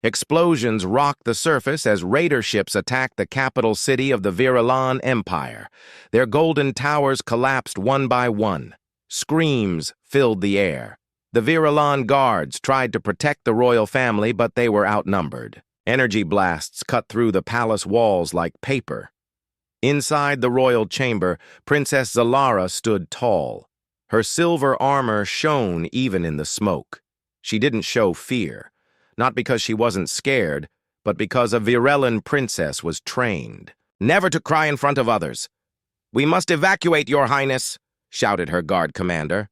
Explosions rocked the surface as raider ships attacked the capital city of the Virilan Empire. Their golden towers collapsed one by one. Screams filled the air. The Virilan guards tried to protect the royal family, but they were outnumbered. Energy blasts cut through the palace walls like paper. Inside the royal chamber, Princess Zalara stood tall. Her silver armor shone even in the smoke. She didn't show fear, not because she wasn't scared, but because a Virelan princess was trained. "Never to cry in front of others. We must evacuate, Your Highness," shouted her guard commander.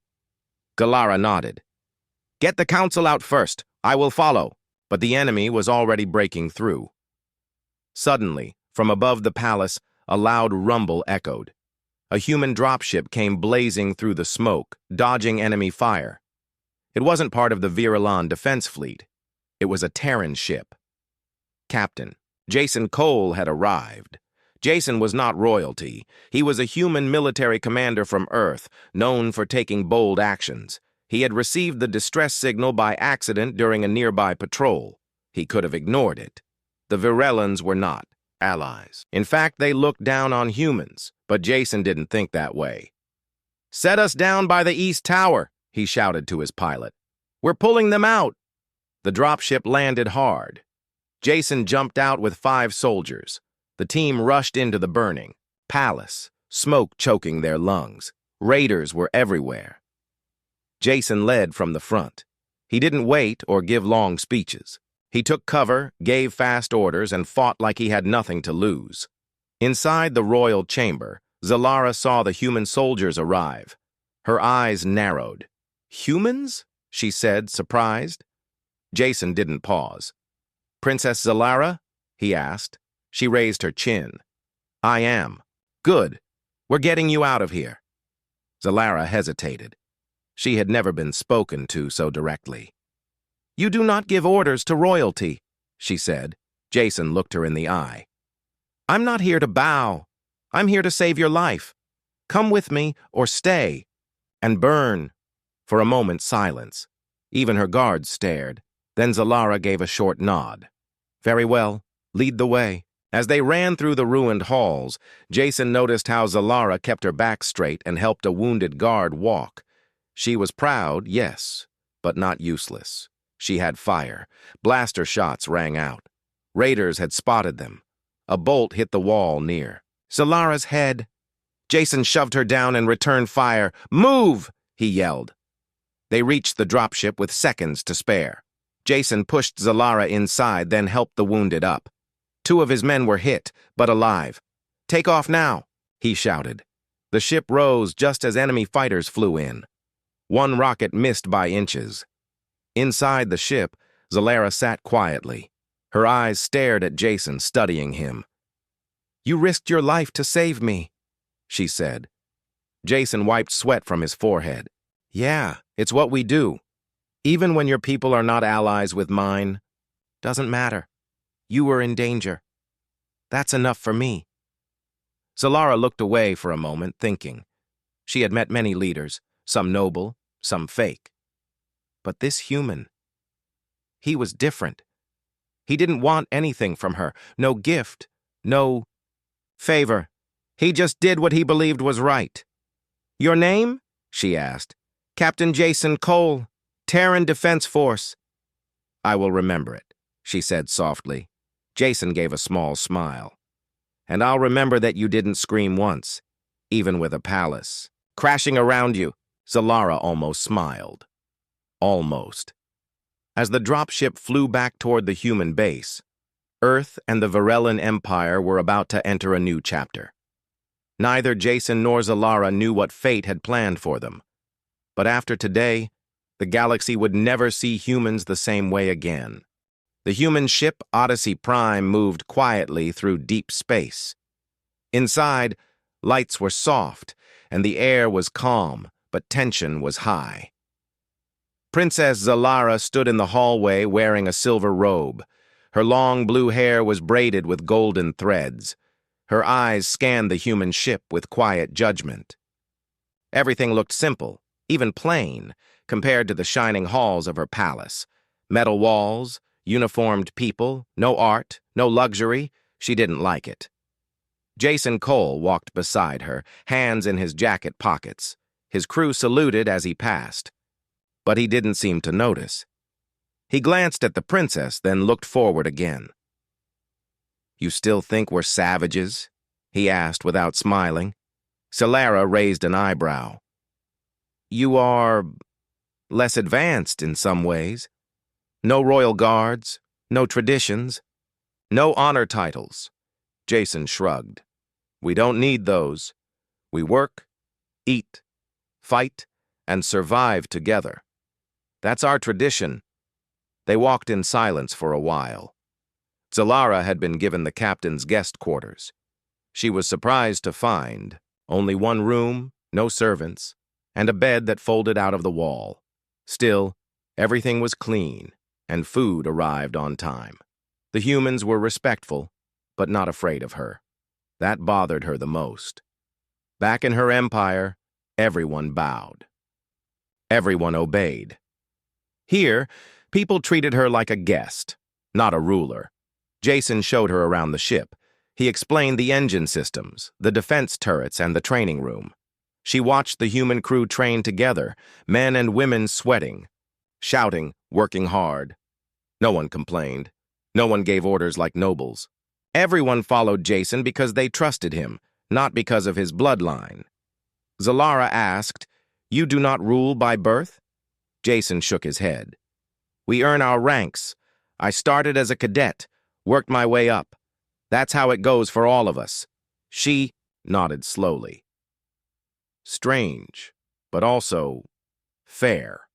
Galara nodded. "Get the council out first. I will follow." But the enemy was already breaking through. Suddenly, from above the palace, a loud rumble echoed. A human dropship came blazing through the smoke, dodging enemy fire. It wasn't part of the Virilan defense fleet. It was a Terran ship. Captain Jason Cole had arrived. Jason was not royalty. He was a human military commander from Earth, known for taking bold actions. He had received the distress signal by accident during a nearby patrol. He could have ignored it. The Virelans were not allies. In fact, they looked down on humans, but Jason didn't think that way. "Set us down by the East Tower," he shouted to his pilot. "We're pulling them out." The dropship landed hard. Jason jumped out with 5 soldiers. The team rushed into the burning palace, smoke choking their lungs. Raiders were everywhere. Jason led from the front. He didn't wait or give long speeches. He took cover, gave fast orders, and fought like he had nothing to lose. Inside the royal chamber, Zalara saw the human soldiers arrive. Her eyes narrowed. "Humans?" she said, surprised. Jason didn't pause. "Princess Zalara?" he asked. She raised her chin. "I am." "Good. We're getting you out of here." Zalara hesitated. She had never been spoken to so directly. "You do not give orders to royalty," she said. Jason looked her in the eye. "I'm not here to bow. I'm here to save your life. Come with me or stay and burn." For a moment, silence. Even her guards stared. Then Zalara gave a short nod. "Very well. Lead the way." As they ran through the ruined halls, Jason noticed how Zalara kept her back straight and helped a wounded guard walk. She was proud, yes, but not useless. She had fire. Blaster shots rang out. Raiders had spotted them. A bolt hit the wall near. Zalara's head. Jason shoved her down and returned fire. "Move!" he yelled. They reached the dropship with seconds to spare. Jason pushed Zalara inside, then helped the wounded up. 2 of his men were hit, but alive. "Take off now," he shouted. The ship rose just as enemy fighters flew in. 1 rocket missed by inches. Inside the ship, Zalara sat quietly. Her eyes stared at Jason, studying him. "You risked your life to save me," she said. Jason wiped sweat from his forehead. "Yeah, it's what we do. Even when your people are not allies with mine. Doesn't matter. You were in danger. That's enough for me." Zalara looked away for a moment, thinking. She had met many leaders, some noble, some fake. But this human, he was different. He didn't want anything from her, no gift, no favor. He just did what he believed was right. "Your name?" she asked. "Captain Jason Cole, Terran Defense Force." "I will remember it," she said softly. Jason gave a small smile. "And I'll remember that you didn't scream once, even with a palace crashing around you." Zalara almost smiled. Almost. As the dropship flew back toward the human base, Earth and the Virelan Empire were about to enter a new chapter. Neither Jason nor Zalara knew what fate had planned for them. But after today, the galaxy would never see humans the same way again. The human ship Odyssey Prime moved quietly through deep space. Inside, lights were soft, and the air was calm, but tension was high. Princess Zalara stood in the hallway wearing a silver robe. Her long blue hair was braided with golden threads. Her eyes scanned the human ship with quiet judgment. Everything looked simple, even plain, compared to the shining halls of her palace. Metal walls, Uniformed people, no art, no luxury. She didn't like it. Jason Cole walked beside her, hands in his jacket pockets. His crew saluted as he passed, but he didn't seem to notice. He glanced at the princess, then looked forward again. "You still think we're savages?" he asked without smiling. Solara raised an eyebrow. "You are less advanced in some ways. No royal guards, no traditions, no honor titles." Jason shrugged. "We don't need those. We work, eat, fight, and survive together. That's our tradition." They walked in silence for a while. Solara had been given the captain's guest quarters. She was surprised to find only one room, no servants, and a bed that folded out of the wall. Still, everything was clean, and food arrived on time. The humans were respectful, but not afraid of her. That bothered her the most. Back in her empire, everyone bowed. Everyone obeyed. Here, people treated her like a guest, not a ruler. Jason showed her around the ship. He explained the engine systems, the defense turrets, and the training room. She watched the human crew train together, men and women sweating, shouting, working hard. No one complained. No one gave orders like nobles. Everyone followed Jason because they trusted him, not because of his bloodline. Solara asked, "You do not rule by birth?" Jason shook his head. "We earn our ranks. I started as a cadet, worked my way up. That's how it goes for all of us." She nodded slowly. Strange, but also fair.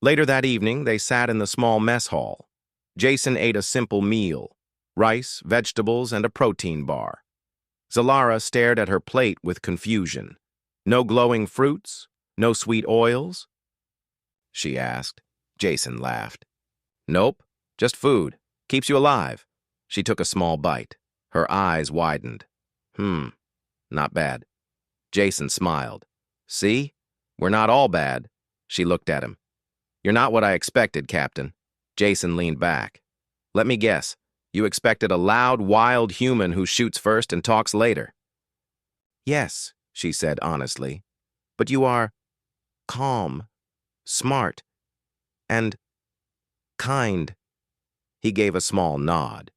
Later that evening, they sat in the small mess hall. Jason ate a simple meal, rice, vegetables, and a protein bar. Solara stared at her plate with confusion. "No glowing fruits? No sweet oils?" she asked. Jason laughed. "Nope, just food. Keeps you alive." She took a small bite. Her eyes widened. Not bad." Jason smiled. "See? We're not all bad." She looked at him. "You're not what I expected, Captain." Jason leaned back. "Let me guess. You expected a loud, wild human who shoots first and talks later." "Yes," she said honestly. "But you are calm, smart, and kind." He gave a small nod.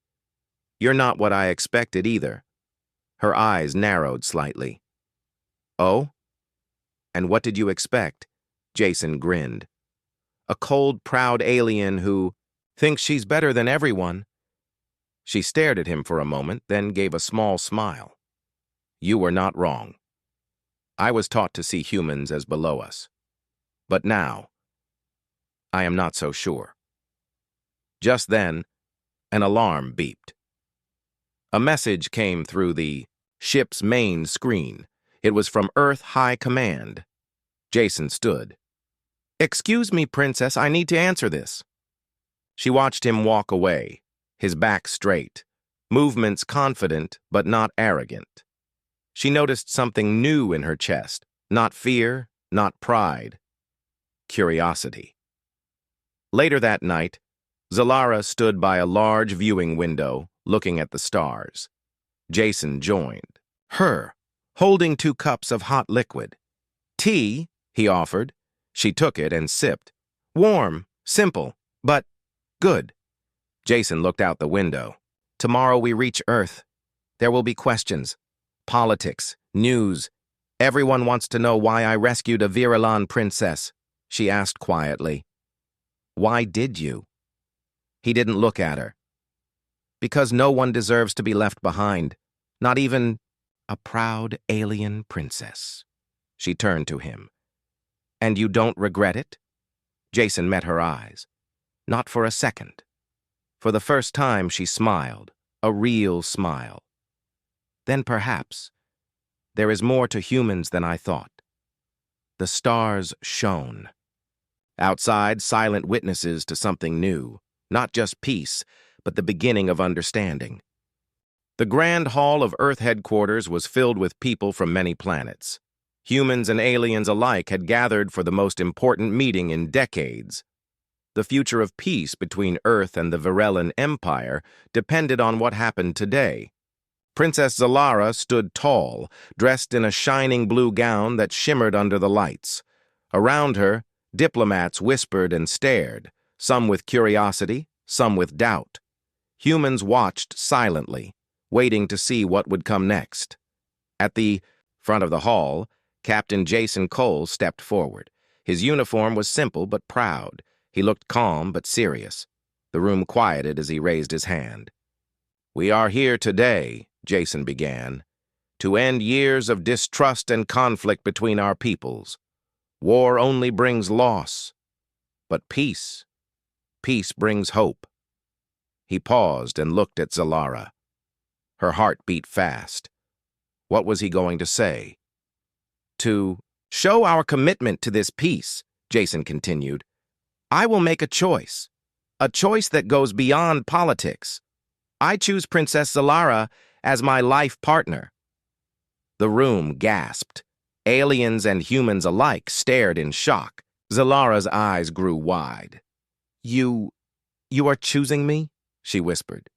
"You're not what I expected either." Her eyes narrowed slightly. "Oh? And what did you expect?" Jason grinned. "A cold, proud alien who thinks she's better than everyone." She stared at him for a moment, then gave a small smile. "You were not wrong. I was taught to see humans as below us. But now, I am not so sure." Just then, an alarm beeped. A message came through the ship's main screen. It was from Earth High Command. Jason stood. "Excuse me, Princess, I need to answer this." She watched him walk away, his back straight, movements confident but not arrogant. She noticed something new in her chest, not fear, not pride, curiosity. Later that night, Solara stood by a large viewing window, looking at the stars. Jason joined her, holding 2 cups of hot liquid. "Tea," he offered. She took it and sipped. "Warm, simple, but good." Jason looked out the window. "Tomorrow we reach Earth. There will be questions, politics, news. Everyone wants to know why I rescued a Virilan princess," she asked quietly. "Why did you?" He didn't look at her. "Because no one deserves to be left behind, not even a proud alien princess." She turned to him. "And you don't regret it?" Jason met her eyes. Not for a second. For the first time, she smiled, a real smile. "Then perhaps there is more to humans than I thought." The stars shone. Outside, silent witnesses to something new, not just peace, but the beginning of understanding. The grand hall of Earth headquarters was filled with people from many planets. Humans and aliens alike had gathered for the most important meeting in decades. The future of peace between Earth and the Virellan Empire depended on what happened today. Princess Zalara stood tall, dressed in a shining blue gown that shimmered under the lights. Around her, diplomats whispered and stared, some with curiosity, some with doubt. Humans watched silently, waiting to see what would come next. At the front of the hall, Captain Jason Cole stepped forward. His uniform was simple but proud. He looked calm but serious. The room quieted as he raised his hand. "We are here today," Jason began, "to end years of distrust and conflict between our peoples. War only brings loss, but peace brings hope." He paused and looked at Zalara. Her heart beat fast. What was he going to say? "To show our commitment to this peace," Jason continued, "I will make a choice that goes beyond politics. I choose Princess Zalara as my life partner." The room gasped. Aliens and humans alike stared in shock. Zalara's eyes grew wide. You are choosing me?" she whispered.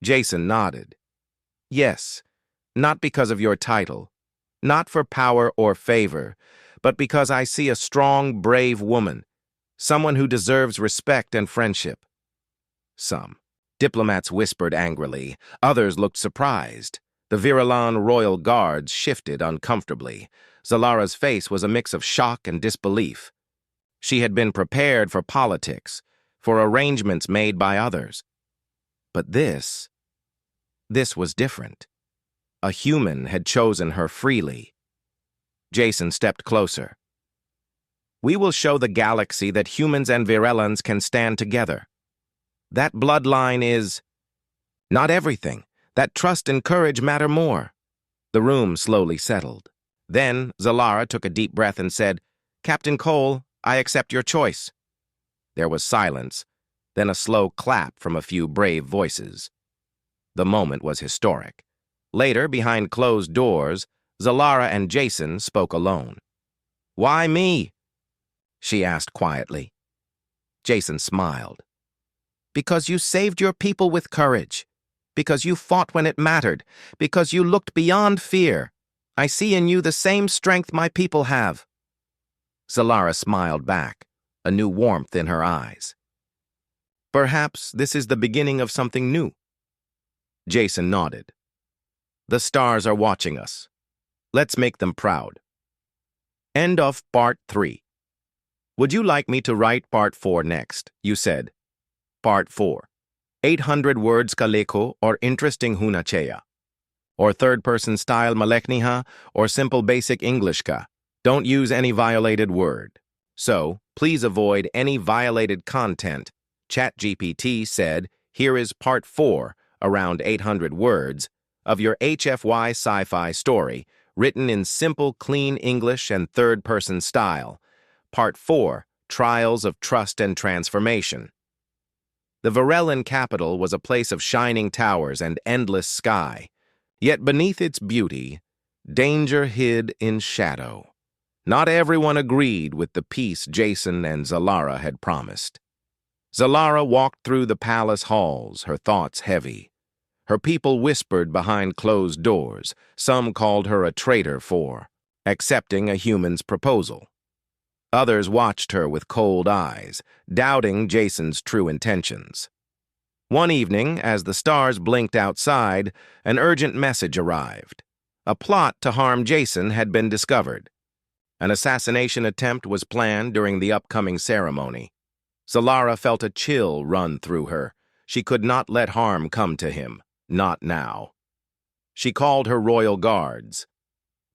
Jason nodded. "Yes, not because of your title, not for power or favor, but because I see a strong, brave woman, someone who deserves respect and friendship." Some diplomats whispered angrily. Others looked surprised. The Virellan royal guards shifted uncomfortably. Zalara's face was a mix of shock and disbelief. She had been prepared for politics, for arrangements made by others. But this was different. A human had chosen her freely. Jason stepped closer. "We will show the galaxy that humans and Virellans can stand together. That bloodline is not everything. That trust and courage matter more." The room slowly settled. Then Zalara took a deep breath and said, "Captain Cole, I accept your choice." There was silence, then a slow clap from a few brave voices. The moment was historic. Later, behind closed doors, Zalara and Jason spoke alone. "Why me?" she asked quietly. Jason smiled. "Because you saved your people with courage. Because you fought when it mattered. Because you looked beyond fear. I see in you the same strength my people have." Zalara smiled back, a new warmth in her eyes. "Perhaps this is the beginning of something new." Jason nodded. "The stars are watching us. Let's make them proud." End of Part 3. "Would you like me to write Part 4 next?" you said. Part 4. 800 words kaleko or interesting hunachea. Or third-person style malekniha or simple basic English ka. Don't use any violated word. So, please avoid any violated content. ChatGPT said, here is Part 4, around 800 words, of your HFY Sci-Fi story, written in simple, clean English and third-person style. Part 4, Trials of Trust and Transformation. The Virellan capital was a place of shining towers and endless sky. Yet beneath its beauty, danger hid in shadow. Not everyone agreed with the peace Jason and Zalara had promised. Zalara walked through the palace halls, her thoughts heavy. Her people whispered behind closed doors. Some called her a traitor for accepting a human's proposal. Others watched her with cold eyes, doubting Jason's true intentions. One evening, as the stars blinked outside, an urgent message arrived. A plot to harm Jason had been discovered. An assassination attempt was planned during the upcoming ceremony. Zalara felt a chill run through her. She could not let harm come to him, not now. She called her royal guards.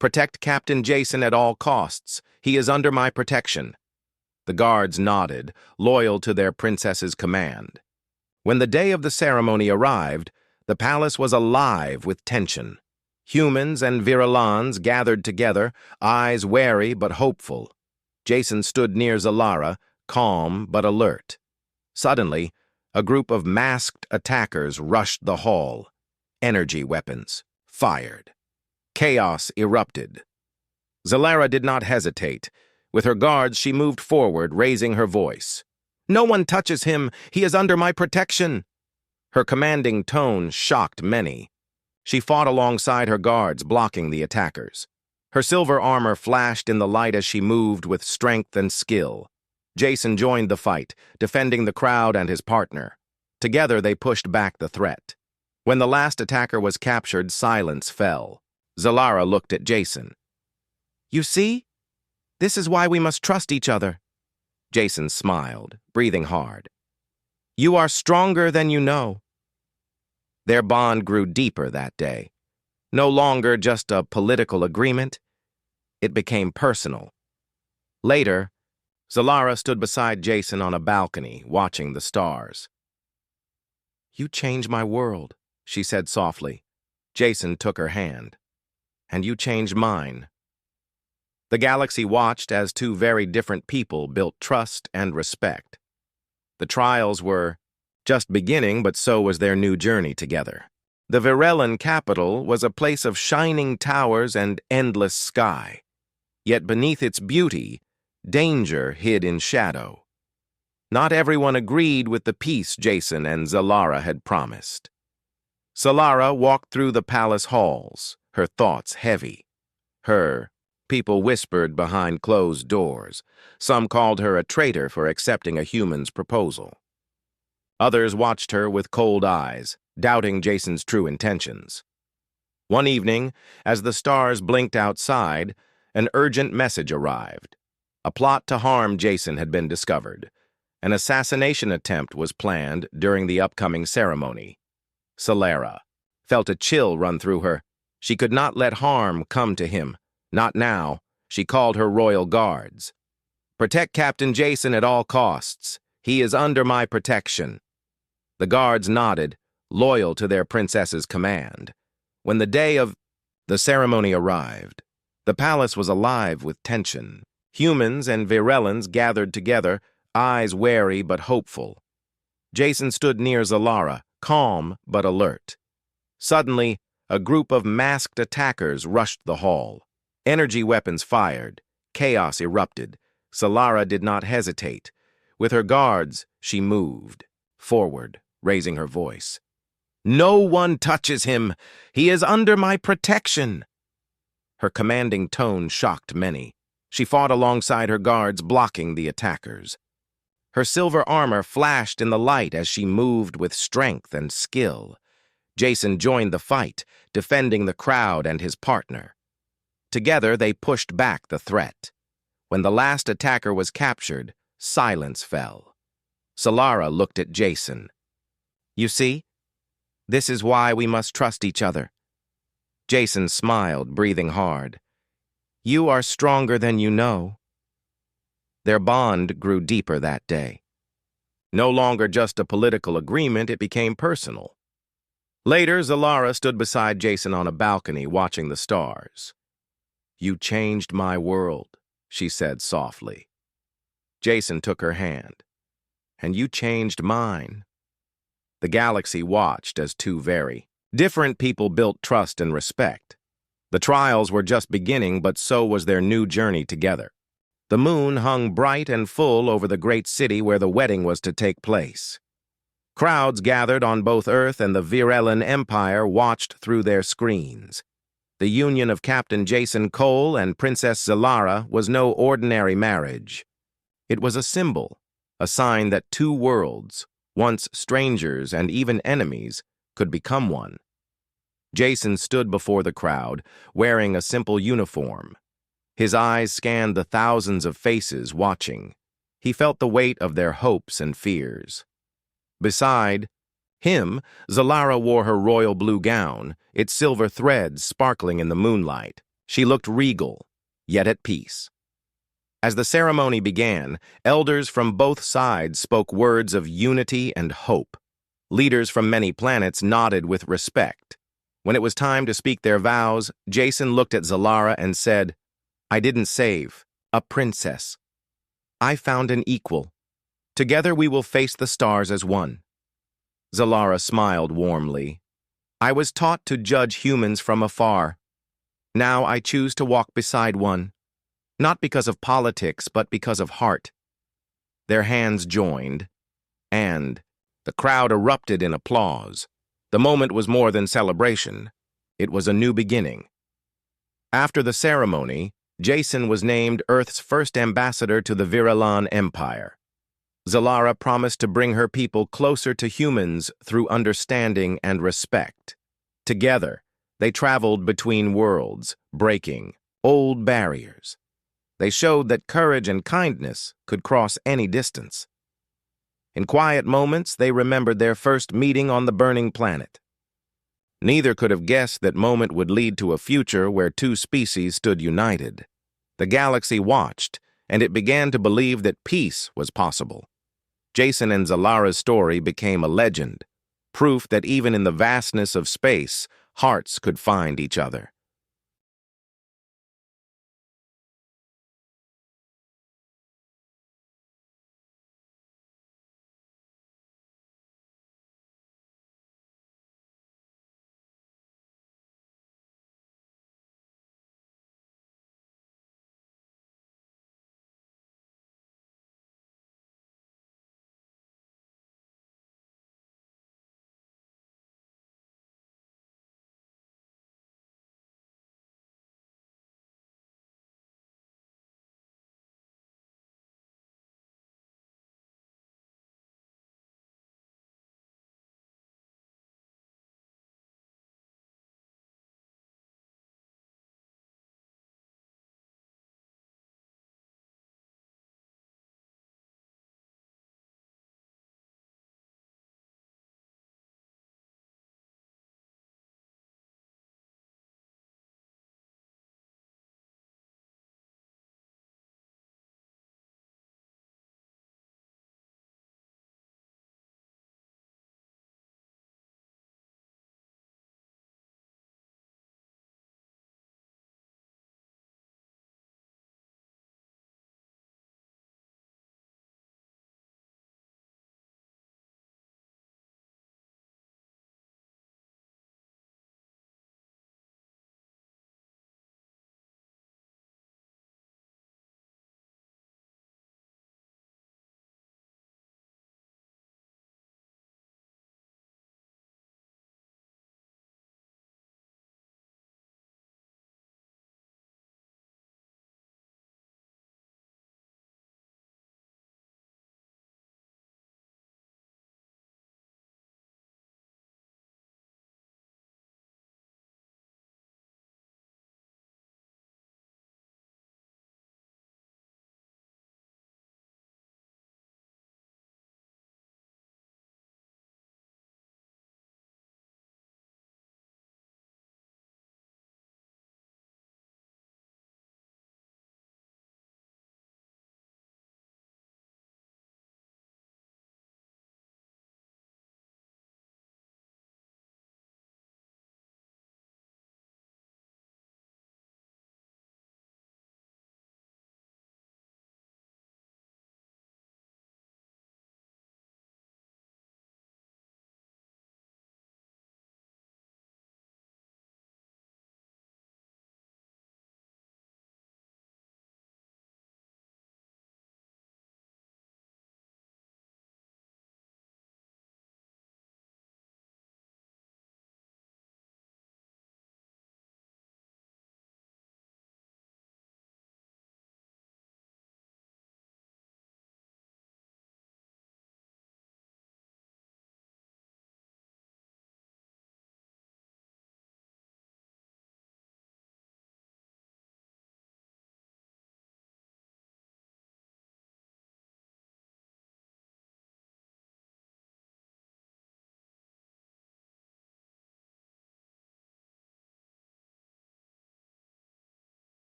"Protect Captain Jason at all costs. He is under my protection." The guards nodded, loyal to their princess's command. When the day of the ceremony arrived, the palace was alive with tension. Humans and Virellans gathered together, eyes wary but hopeful. Jason stood near Zalara, calm but alert. Suddenly, a group of masked attackers rushed the hall. Energy weapons fired. Chaos erupted. Zalara did not hesitate. With her guards, she moved forward, raising her voice. No one touches him. He is under my protection. Her commanding tone shocked many. She fought alongside her guards, blocking the attackers. Her silver armor flashed in the light as she moved with strength and skill. Jason joined the fight, defending the crowd and his partner. Together, they pushed back the threat. When the last attacker was captured, silence fell. Zalara looked at Jason. "You see? This is why we must trust each other." Jason smiled, breathing hard. "You are stronger than you know." Their bond grew deeper that day. No longer just a political agreement, it became personal. Later, Zalara stood beside Jason on a balcony, watching the stars. "You changed my world," she said softly. Jason took her hand. "And you changed mine." The galaxy watched as two very different people built trust and respect. The trials were just beginning, but so was their new journey together. The Virellan capital was a place of shining towers and endless sky. Yet beneath its beauty, danger hid in shadow. Not everyone agreed with the peace Jason and Zalara had promised. Zalara walked through the palace halls, her thoughts heavy. People whispered behind closed doors. Some called her a traitor for accepting a human's proposal. Others watched her with cold eyes, doubting Jason's true intentions. One evening, as the stars blinked outside, an urgent message arrived. A plot to harm Jason had been discovered. An assassination attempt was planned during the upcoming ceremony. Zalara felt a chill run through her. She could not let harm come to him. Not now. She called her royal guards. "Protect Captain Jason at all costs. He is under my protection." The guards nodded, loyal to their princess's command. When the day of the ceremony arrived, the palace was alive with tension. Humans and Virellans gathered together, eyes wary but hopeful. Jason stood near Zalara, calm but alert. Suddenly, a group of masked attackers rushed the hall. Energy weapons fired. Chaos erupted. Zalara did not hesitate. With her guards, she moved forward, raising her voice. "No one touches him. He is under my protection." Her commanding tone shocked many. She fought alongside her guards, blocking the attackers. Her silver armor flashed in the light as she moved with strength and skill. Jason joined the fight, defending the crowd and his partner. Together, they pushed back the threat. When the last attacker was captured, silence fell. Zalara looked at Jason. "You see? This is why we must trust each other." Jason smiled, breathing hard. "You are stronger than you know." Their bond grew deeper that day. No longer just a political agreement, it became personal. Later, Zalara stood beside Jason on a balcony, watching the stars. "You changed my world," she said softly. Jason took her hand. "And you changed mine." The galaxy watched as two very different people built trust and respect. The trials were just beginning, but so was their new journey together. The moon hung bright and full over the great city where the wedding was to take place. Crowds gathered on both Earth and the Virellan Empire watched through their screens. The union of Captain Jason Cole and Princess Zalara was no ordinary marriage. It was a symbol, a sign that two worlds, once strangers and even enemies, could become one. Jason stood before the crowd, wearing a simple uniform. His eyes scanned the thousands of faces watching. He felt the weight of their hopes and fears. Beside him, Zalara wore her royal blue gown, its silver threads sparkling in the moonlight. She looked regal, yet at peace. As the ceremony began, elders from both sides spoke words of unity and hope. Leaders from many planets nodded with respect. When it was time to speak their vows, Jason looked at Zalara and said, "I didn't save a princess. I found an equal. Together we will face the stars as one." Zalara smiled warmly. "I was taught to judge humans from afar. Now I choose to walk beside one. Not because of politics, but because of heart." Their hands joined, and the crowd erupted in applause. The moment was more than celebration. It was a new beginning. After the ceremony, Jason was named Earth's first ambassador to the Virilan Empire. Zalara promised to bring her people closer to humans through understanding and respect. Together, they traveled between worlds, breaking old barriers. They showed that courage and kindness could cross any distance. In quiet moments, they remembered their first meeting on the burning planet. Neither could have guessed that moment would lead to a future where two species stood united. The galaxy watched, and it began to believe that peace was possible. Jason and Zalara's story became a legend, proof that even in the vastness of space, hearts could find each other.